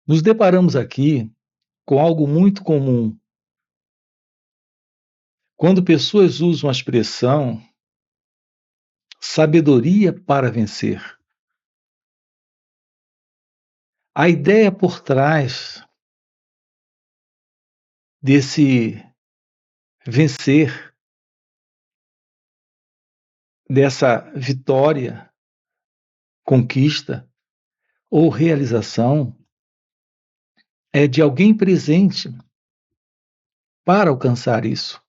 Nos deparamos aqui com algo muito comum. Quando pessoas usam a expressão sabedoria para vencer. A ideia por trás desse vencer, dessa vitória, conquista ou realização, é de alguém presente para alcançar isso.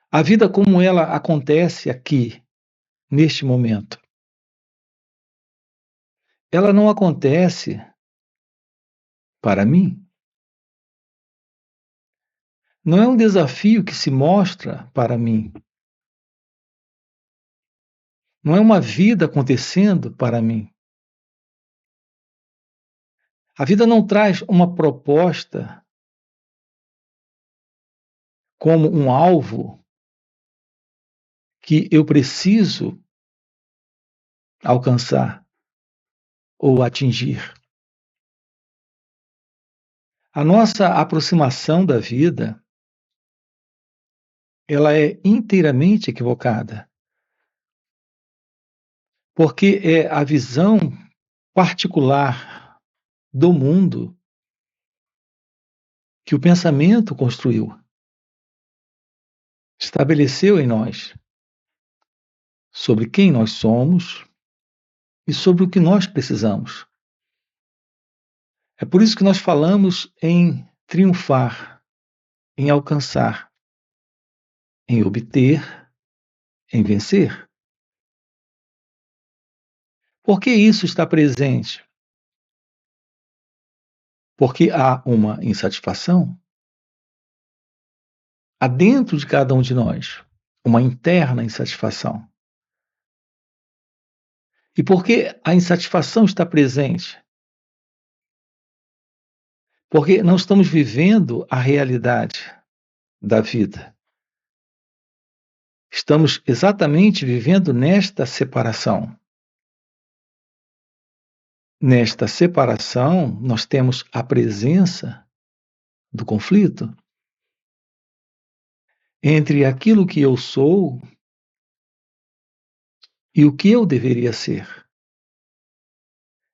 A vida como ela acontece aqui, neste momento, ela não acontece para mim. Não é um desafio que se mostra para mim. Não é uma vida acontecendo para mim. A vida não traz uma proposta como um alvo que eu preciso alcançar ou atingir. A nossa aproximação da vida, ela é inteiramente equivocada, porque é a visão particular do mundo que o pensamento construiu, estabeleceu em nós, sobre quem nós somos e sobre o que nós precisamos. É por isso que nós falamos em triunfar, em alcançar, em obter, em vencer. Por que isso está presente? Porque há uma insatisfação. Há dentro de cada um de nós uma interna insatisfação. E por que a insatisfação está presente? Porque não estamos vivendo a realidade da vida. Estamos exatamente vivendo nesta separação. Nesta separação, nós temos a presença do conflito entre aquilo que eu sou e o que eu deveria ser.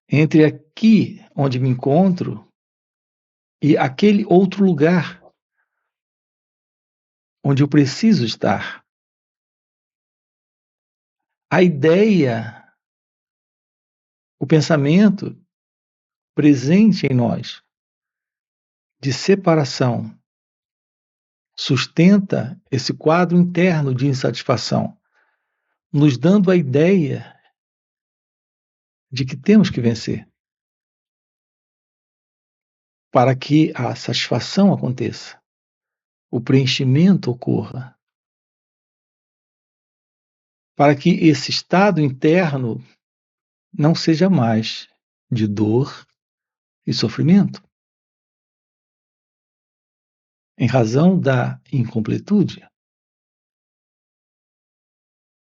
Entre aqui onde me encontro e aquele outro lugar onde eu preciso estar. A ideia, o pensamento presente em nós de separação sustenta esse quadro interno de insatisfação, nos dando a ideia de que temos que vencer para que a satisfação aconteça, o preenchimento ocorra, para que esse estado interno não seja mais de dor e sofrimento, em razão da incompletude,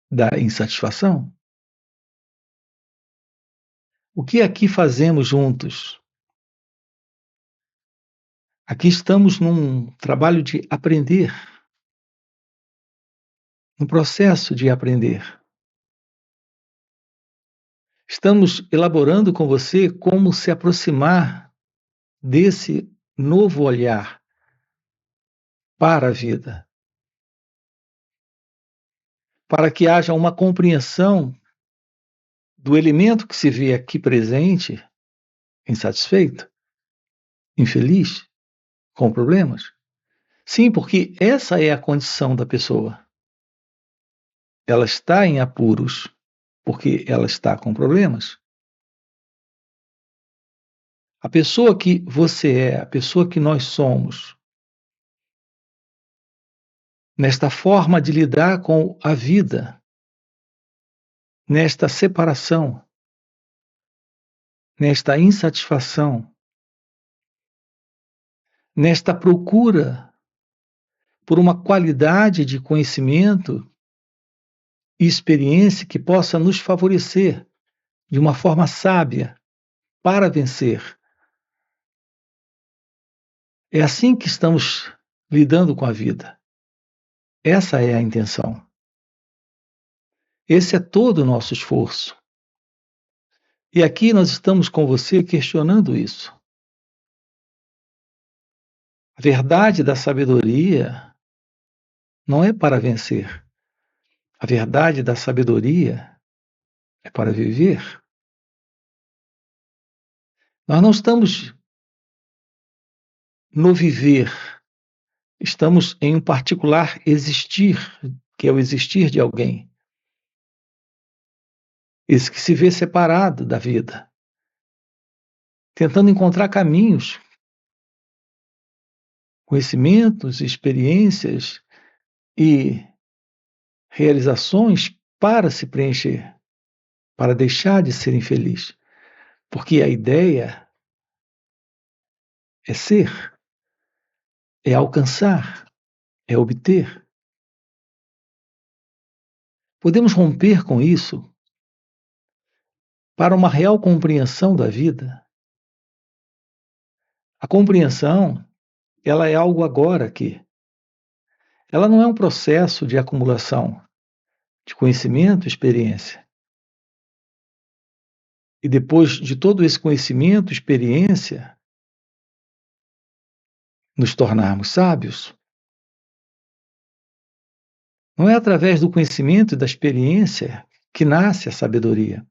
da insatisfação. O que aqui fazemos juntos? Aqui estamos num trabalho de aprender, num processo de aprender. Estamos elaborando com você como se aproximar desse novo olhar para a vida, para que haja uma compreensão do elemento que se vê aqui presente, insatisfeito, infeliz, com problemas. Sim, porque essa é a condição da pessoa. Ela está em apuros, porque ela está com problemas. A pessoa que você é, a pessoa que nós somos, nesta forma de lidar com a vida, nesta separação, nesta insatisfação, nesta procura por uma qualidade de conhecimento e experiência que possa nos favorecer de uma forma sábia para vencer. É assim que estamos lidando com a vida. Essa é a intenção. Esse é todo o nosso esforço. E aqui nós estamos com você questionando isso. A verdade da sabedoria não é para vencer. A verdade da sabedoria é para viver. Nós não estamos no viver, estamos em um particular existir, que é o existir de alguém. Esse que se vê separado da vida, tentando encontrar caminhos, conhecimentos, experiências e realizações para se preencher, para deixar de ser infeliz. Porque a ideia é ser, é alcançar, é obter. Podemos romper com isso para uma real compreensão da vida. A compreensão, ela é algo agora aqui. Ela não é um processo de acumulação de conhecimento, experiência. E depois de todo esse conhecimento, experiência, nos tornarmos sábios. Não é através do conhecimento e da experiência que nasce a sabedoria.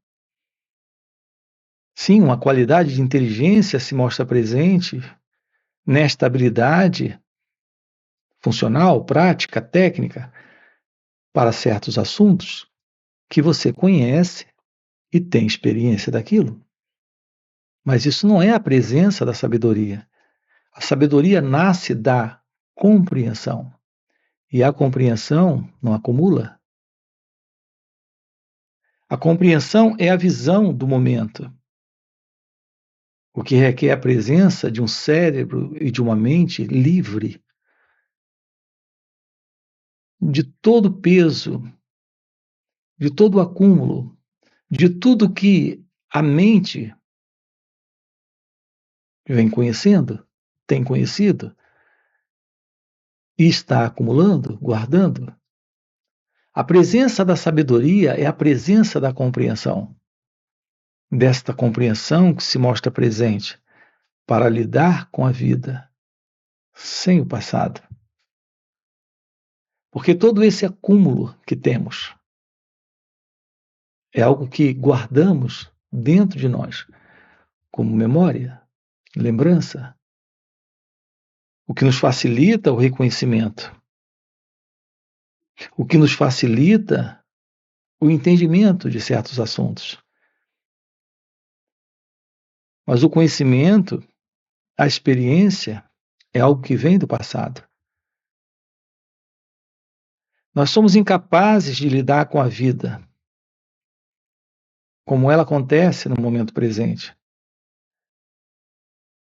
Sim, uma qualidade de inteligência se mostra presente nesta habilidade funcional, prática, técnica, para certos assuntos que você conhece e tem experiência daquilo. Mas isso não é a presença da sabedoria. A sabedoria nasce da compreensão. E a compreensão não acumula. A compreensão é a visão do momento, o que requer a presença de um cérebro e de uma mente livre de todo o peso, de todo o acúmulo, de tudo que a mente vem conhecendo, tem conhecido e está acumulando, guardando. A presença da sabedoria é a presença da compreensão. Desta compreensão que se mostra presente para lidar com a vida sem o passado. Porque todo esse acúmulo que temos é algo que guardamos dentro de nós, como memória, lembrança, o que nos facilita o reconhecimento, o que nos facilita o entendimento de certos assuntos. Mas o conhecimento, a experiência, é algo que vem do passado. Nós somos incapazes de lidar com a vida como ela acontece no momento presente,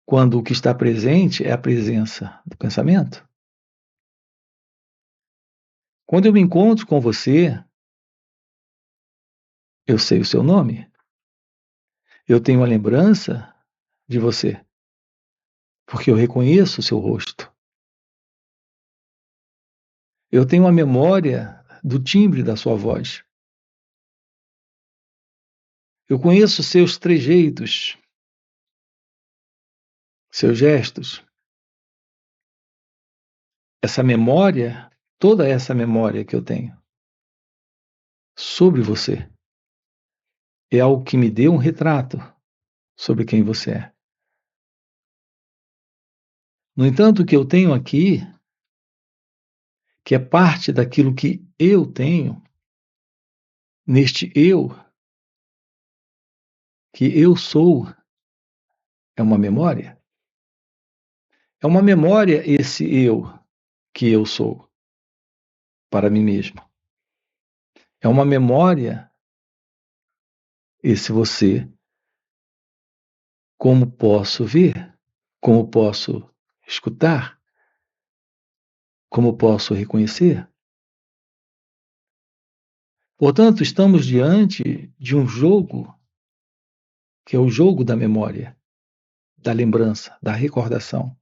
quando o que está presente é a presença do pensamento. Quando eu me encontro com você, eu sei o seu nome, eu tenho a lembrança de você, porque eu reconheço o seu rosto. Eu tenho a memória do timbre da sua voz. Eu conheço seus trejeitos, seus gestos. Essa memória, toda essa memória que eu tenho sobre você, é algo que me deu um retrato sobre quem você é. No entanto, o que eu tenho aqui, que é parte daquilo que eu tenho, neste eu, que eu sou, é uma memória. É uma memória esse eu que eu sou para mim mesmo. É uma memória esse você, como posso ver, como posso escutar, como posso reconhecer. Portanto, estamos diante de um jogo que é o jogo da memória, da lembrança, da recordação.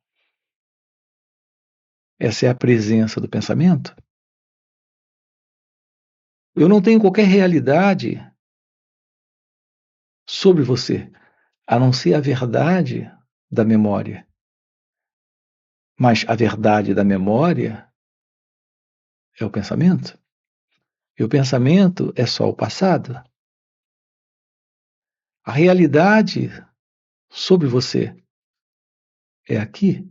Essa é a presença do pensamento. Eu não tenho qualquer realidade sobre você, a não ser a verdade da memória. Mas a verdade da memória é o pensamento. E o pensamento é só o passado. A realidade sobre você é aqui.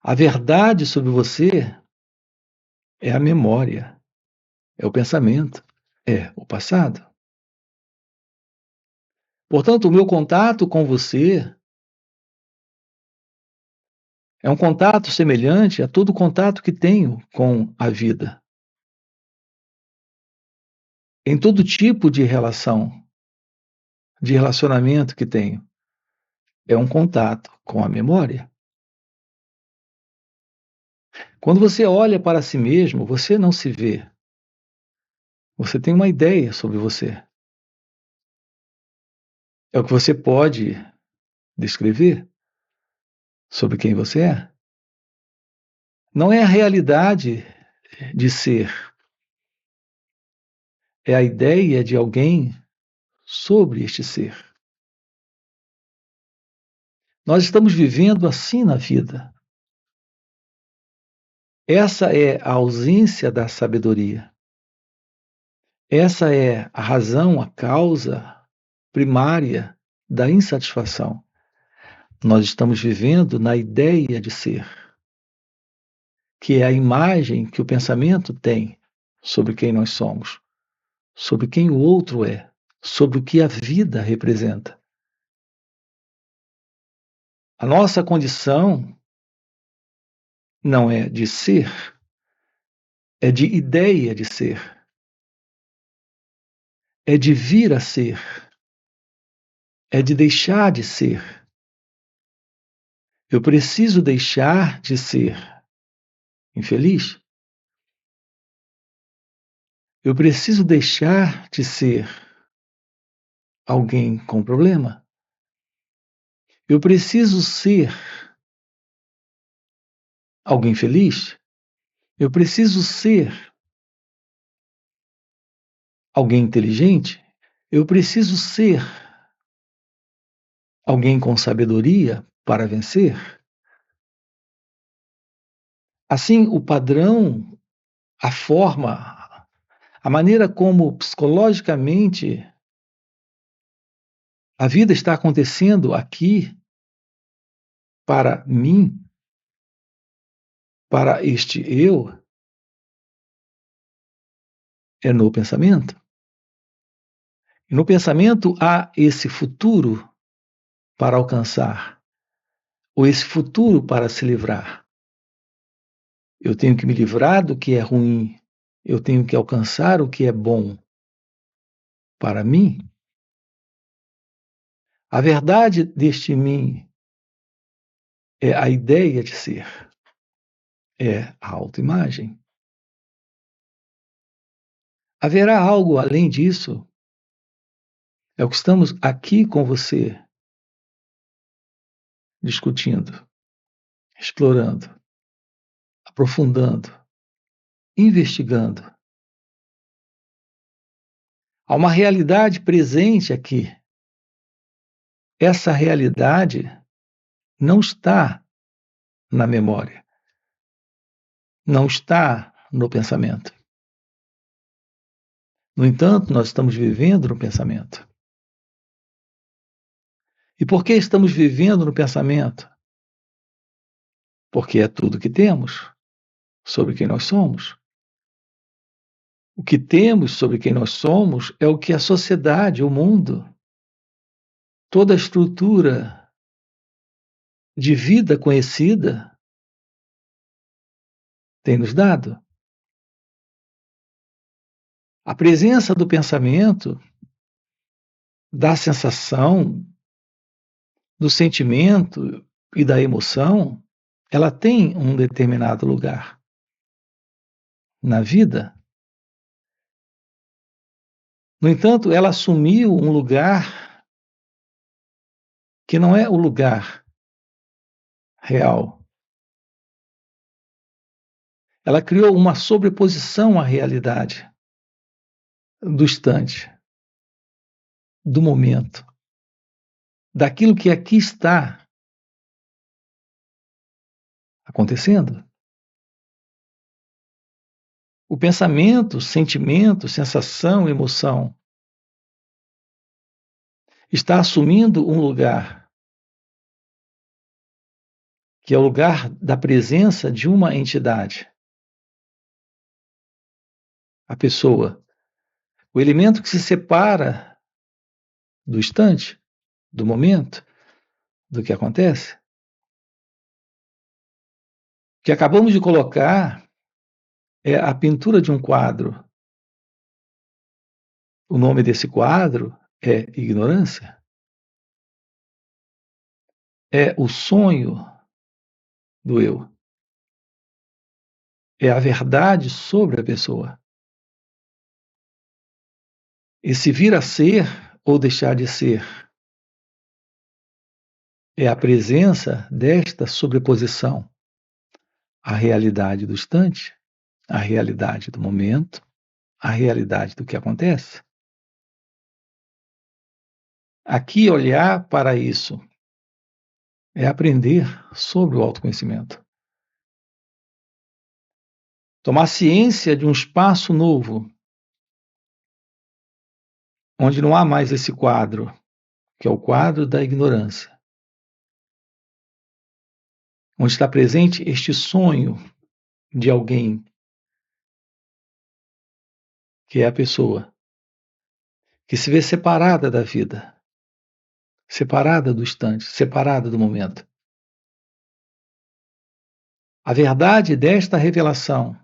A verdade sobre você é a memória, é o pensamento, é o passado. Portanto, o meu contato com você é um contato semelhante a todo contato que tenho com a vida. Em todo tipo de relação, de relacionamento que tenho, é um contato com a memória. Quando você olha para si mesmo, você não se vê. Você tem uma ideia sobre você. É o que você pode descrever sobre quem você é. Não é a realidade de ser, é a ideia de alguém sobre este ser. Nós estamos vivendo assim na vida. Essa é a ausência da sabedoria. Essa é a razão, a causa primária da insatisfação. Nós estamos vivendo na ideia de ser, que é a imagem que o pensamento tem sobre quem nós somos, sobre quem o outro é, sobre o que a vida representa. A nossa condição não é de ser, é de ideia de ser, é de vir a ser, é de deixar de ser. Eu preciso deixar de ser infeliz. Eu preciso deixar de ser alguém com problema. Eu preciso ser alguém feliz. Eu preciso ser alguém inteligente. Eu preciso ser alguém com sabedoria para vencer. Assim, o padrão, a forma, a maneira como psicologicamente a vida está acontecendo aqui para mim, para este eu, é no pensamento. E no pensamento há esse futuro para alcançar, ou esse futuro para se livrar. Eu tenho que me livrar do que é ruim, eu tenho que alcançar o que é bom para mim. A verdade deste mim é a ideia de ser, é a autoimagem. Haverá algo além disso? É o que estamos aqui com você discutindo, explorando, aprofundando, investigando. Há uma realidade presente aqui. Essa realidade não está na memória, não está no pensamento. No entanto, nós estamos vivendo no pensamento. E por que estamos vivendo no pensamento? Porque é tudo que temos sobre quem nós somos. O que temos sobre quem nós somos é o que a sociedade, o mundo, toda a estrutura de vida conhecida tem nos dado. A presença do pensamento, da sensação, do sentimento e da emoção, ela tem um determinado lugar na vida. No entanto, ela assumiu um lugar que não é o lugar real. Ela criou uma sobreposição à realidade do instante, do momento, daquilo que aqui está acontecendo. O pensamento, sentimento, sensação, emoção está assumindo um lugar que é o lugar da presença de uma entidade, a pessoa, o elemento que se separa do instante, do momento, do que acontece. O que acabamos de colocar é a pintura de um quadro. O nome desse quadro é ignorância. É o sonho do eu. É a verdade sobre a pessoa. Esse vir a ser ou deixar de ser é a presença desta sobreposição à realidade do instante, à realidade do momento, à realidade do que acontece. Aqui, olhar para isso é aprender sobre o autoconhecimento. Tomar ciência de um espaço novo, onde não há mais esse quadro, que é o quadro da ignorância. Onde está presente este sonho de alguém, que é a pessoa, que se vê separada da vida, separada do instante, separada do momento. A verdade desta revelação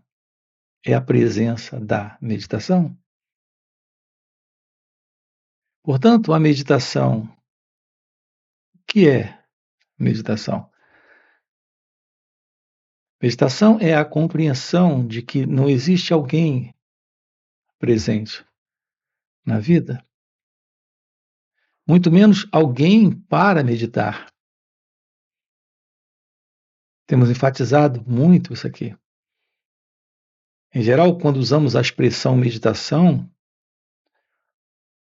é a presença da meditação. Portanto, a meditação, o que é meditação? Meditação é a compreensão de que não existe alguém presente na vida, muito menos alguém para meditar. Temos enfatizado muito isso aqui. Em geral, quando usamos a expressão meditação,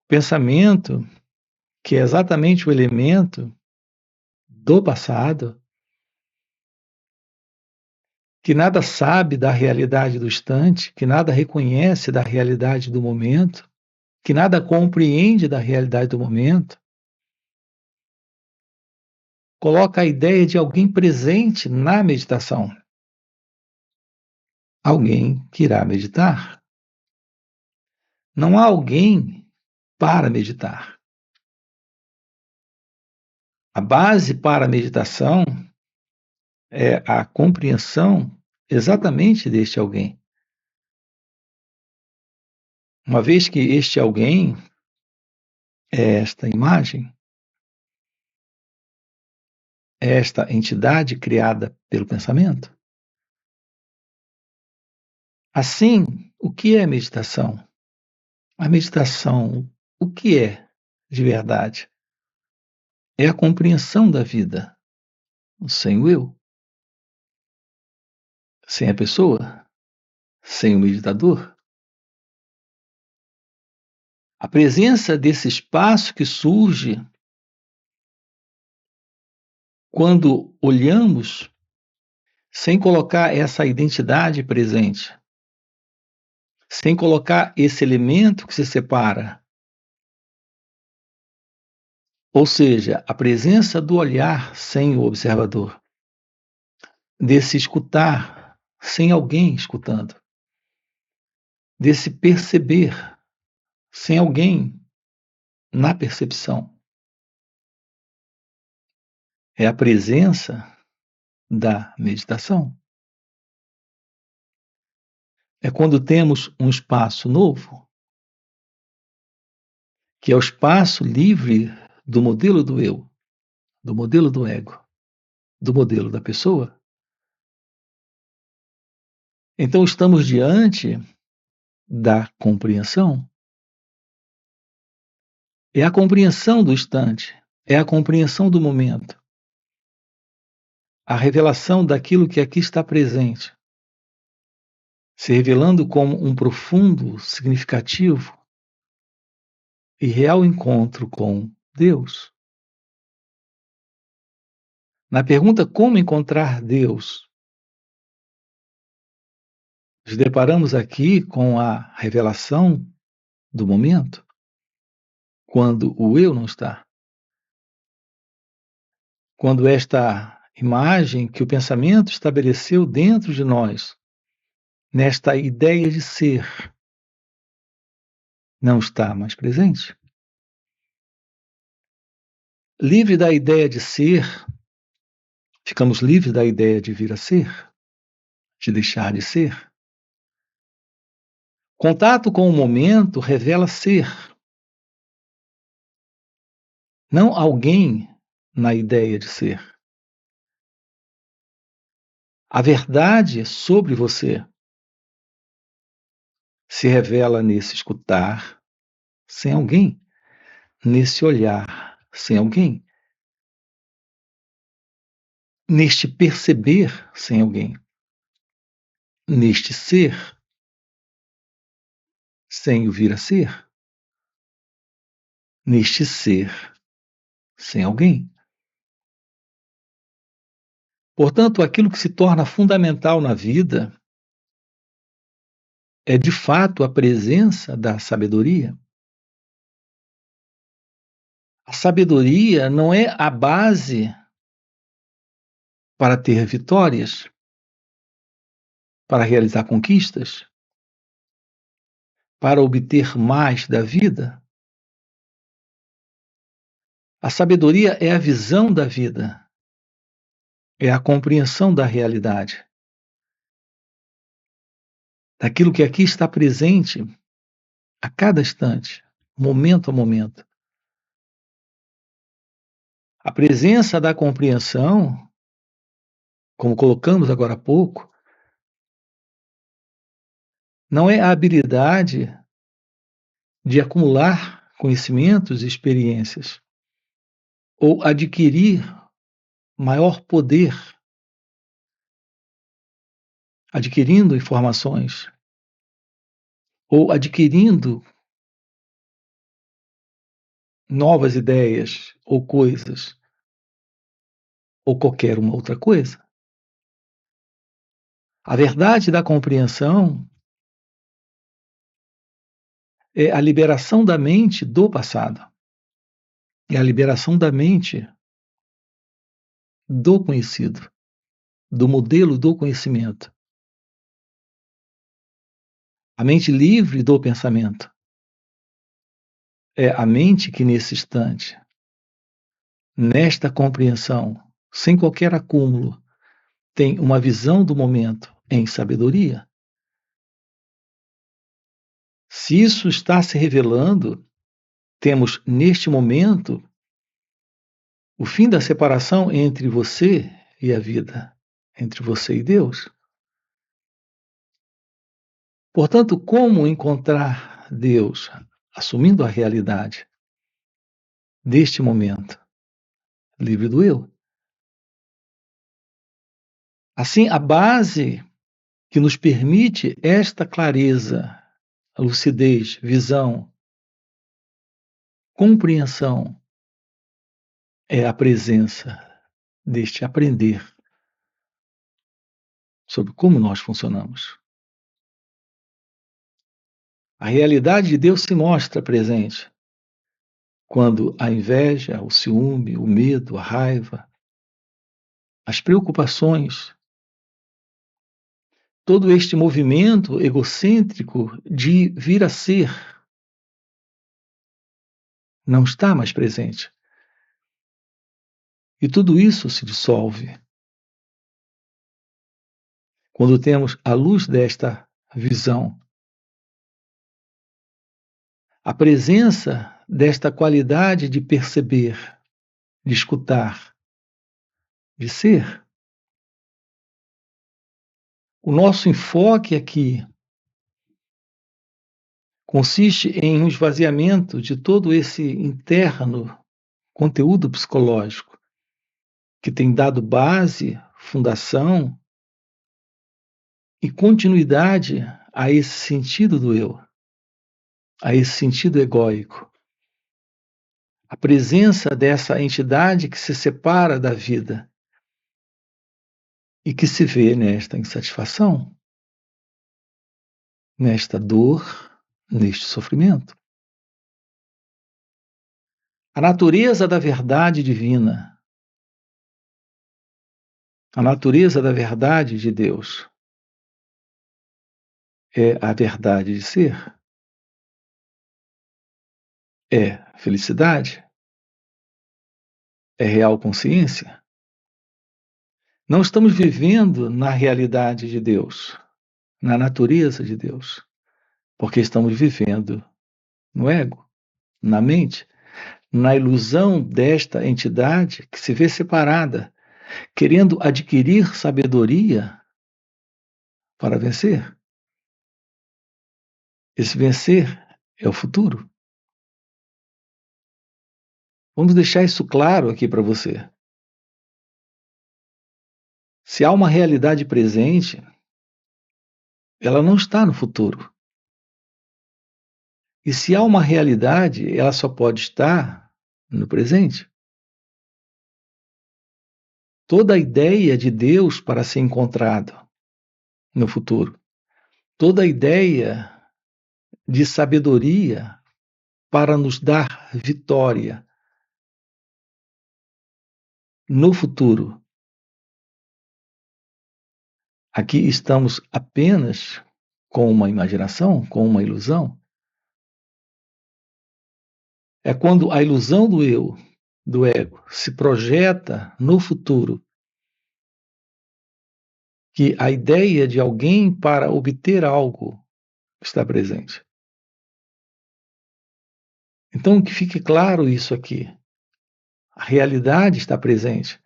pensamento, que é exatamente o elemento do passado, que nada sabe da realidade do instante, que nada reconhece da realidade do momento, que nada compreende da realidade do momento, coloca a ideia de alguém presente na meditação. Alguém que irá meditar. Não há alguém para meditar. A base para a meditação é a compreensão exatamente deste alguém. Uma vez que este alguém é esta imagem, é esta entidade criada pelo pensamento. Assim, o que é meditação? A meditação, o que é de verdade? É a compreensão da vida sem o eu, sem a pessoa, sem o meditador. A presença desse espaço que surge quando olhamos sem colocar essa identidade presente, sem colocar esse elemento que se separa. Ou seja, a presença do olhar sem o observador, desse escutar sem alguém escutando, desse perceber sem alguém na percepção. É a presença da meditação. É quando temos um espaço novo, que é o espaço livre do modelo do eu, do modelo do ego, do modelo da pessoa. Então estamos diante da compreensão, É a compreensão do instante, é a compreensão do momento, a revelação daquilo que aqui está presente, se revelando como um profundo, significativo e real encontro com Deus. Na pergunta como encontrar Deus, nos deparamos aqui com a revelação do momento, quando o eu não está. Quando esta imagem que o pensamento estabeleceu dentro de nós, nesta ideia de ser, não está mais presente. Livre da ideia de ser, ficamos livres da ideia de vir a ser, de deixar de ser. Contato com o momento revela ser, não alguém na ideia de ser. A verdade sobre você se revela nesse escutar sem alguém, nesse olhar sem alguém, neste perceber sem alguém, neste ser sem o vir a ser, neste ser sem alguém. Portanto, aquilo que se torna fundamental na vida é de fato a presença da sabedoria. A sabedoria não é a base para ter vitórias, para realizar conquistas, para obter mais da vida. A sabedoria é a visão da vida, é a compreensão da realidade, daquilo que aqui está presente a cada instante, momento a momento. A presença da compreensão, como colocamos agora há pouco, não é a habilidade de acumular conhecimentos e experiências ou adquirir maior poder adquirindo informações ou adquirindo novas ideias ou coisas ou qualquer uma outra coisa. A verdade da compreensão é a liberação da mente do passado, é a liberação da mente do conhecido, do modelo do conhecimento. A mente livre do pensamento é a mente que, nesse instante, nesta compreensão, sem qualquer acúmulo, tem uma visão do momento em sabedoria. Se isso está se revelando, temos neste momento o fim da separação entre você e a vida, entre você e Deus. Portanto, como encontrar Deus assumindo a realidade deste momento, livre do eu? Assim, a base que nos permite esta clareza, lucidez, visão, compreensão, é a presença deste aprender sobre como nós funcionamos. A realidade de Deus se mostra presente quando a inveja, o ciúme, o medo, a raiva, as preocupações, todo este movimento egocêntrico de vir a ser não está mais presente. E tudo isso se dissolve quando temos a luz desta visão, a presença desta qualidade de perceber, de escutar, de ser. O nosso enfoque aqui, consiste em um esvaziamento de todo esse interno conteúdo psicológico que tem dado base, fundação e continuidade a esse sentido do eu, a esse sentido egóico. A presença dessa entidade que se separa da vida e que se vê nesta insatisfação, nesta dor, neste sofrimento. A natureza da verdade divina, a natureza da verdade de Deus é a verdade de ser, é felicidade, é real consciência. Não estamos vivendo na realidade de Deus, na natureza de Deus, porque estamos vivendo no ego, na mente, na ilusão desta entidade que se vê separada, querendo adquirir sabedoria para vencer. Esse vencer é o futuro. Vamos deixar isso claro aqui para você. Se há uma realidade presente, ela não está no futuro. E se há uma realidade, ela só pode estar no presente. Toda a ideia de Deus para ser encontrado no futuro, toda a ideia de sabedoria para nos dar vitória no futuro. Aqui estamos apenas com uma imaginação, com uma ilusão. É quando a ilusão do eu, do ego, se projeta no futuro, que a ideia de alguém para obter algo está presente. Então, que fique claro isso aqui. A realidade está presente.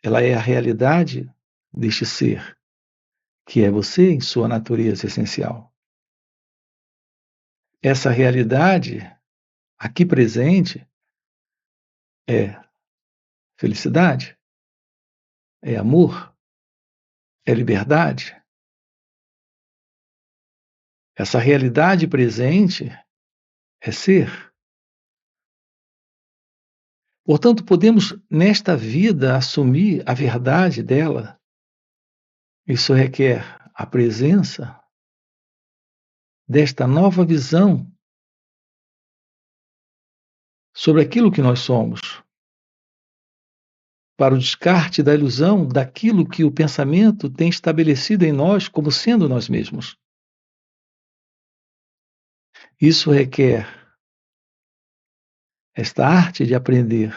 Ela é a realidade deste ser, que é você em sua natureza essencial. Essa realidade aqui presente é felicidade, é amor, é liberdade. Essa realidade presente é ser. Portanto, podemos, nesta vida, assumir a verdade dela. Isso requer a presença desta nova visão sobre aquilo que nós somos, para o descarte da ilusão daquilo que o pensamento tem estabelecido em nós como sendo nós mesmos. Isso requer esta arte de aprender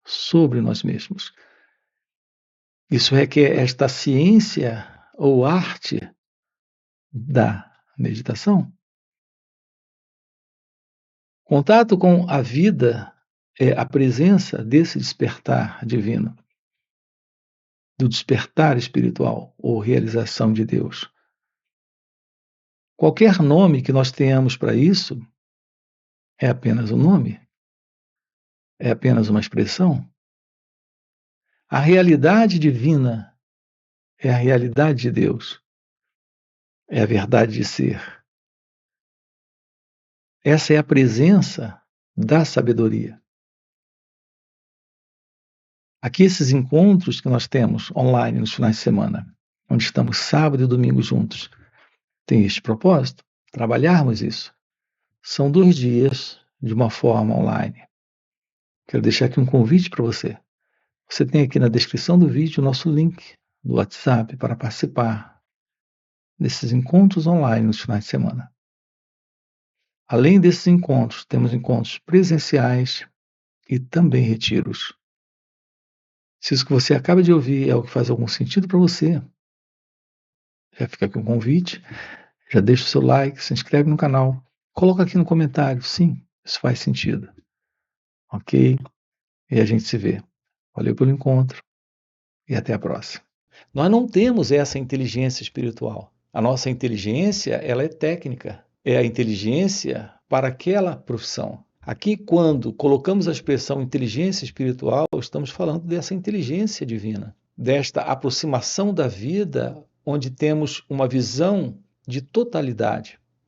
sobre nós mesmos. Isso requer esta ciência ou arte da meditação. Contato com a vida é a presença desse despertar divino, do despertar espiritual ou realização de Deus. Qualquer nome que nós tenhamos para isso é apenas um nome, é apenas uma expressão. A realidade divina é a realidade de Deus, é a verdade de ser. Essa é a presença da sabedoria. Aqui, esses encontros que nós temos online nos finais de semana, onde estamos sábado e domingo juntos, tem este propósito, trabalharmos isso. São 2 dias de uma forma online. Quero deixar aqui um convite para você. Você tem aqui na descrição do vídeo o nosso link do WhatsApp para participar desses encontros online nos finais de semana. Além desses encontros, temos encontros presenciais e também retiros. Se isso que você acaba de ouvir é o que faz algum sentido para você, já fica aqui um convite, já deixa o seu like, se inscreve no canal, coloca aqui no comentário, sim, isso faz sentido. Ok? E a gente se vê. Valeu pelo encontro e até a próxima. Nós não temos essa inteligência espiritual. A nossa inteligência, ela é técnica, é a inteligência para aquela profissão. Aqui, quando colocamos a expressão inteligência espiritual, estamos falando dessa inteligência divina, desta aproximação da vida, onde temos uma visão de totalidade.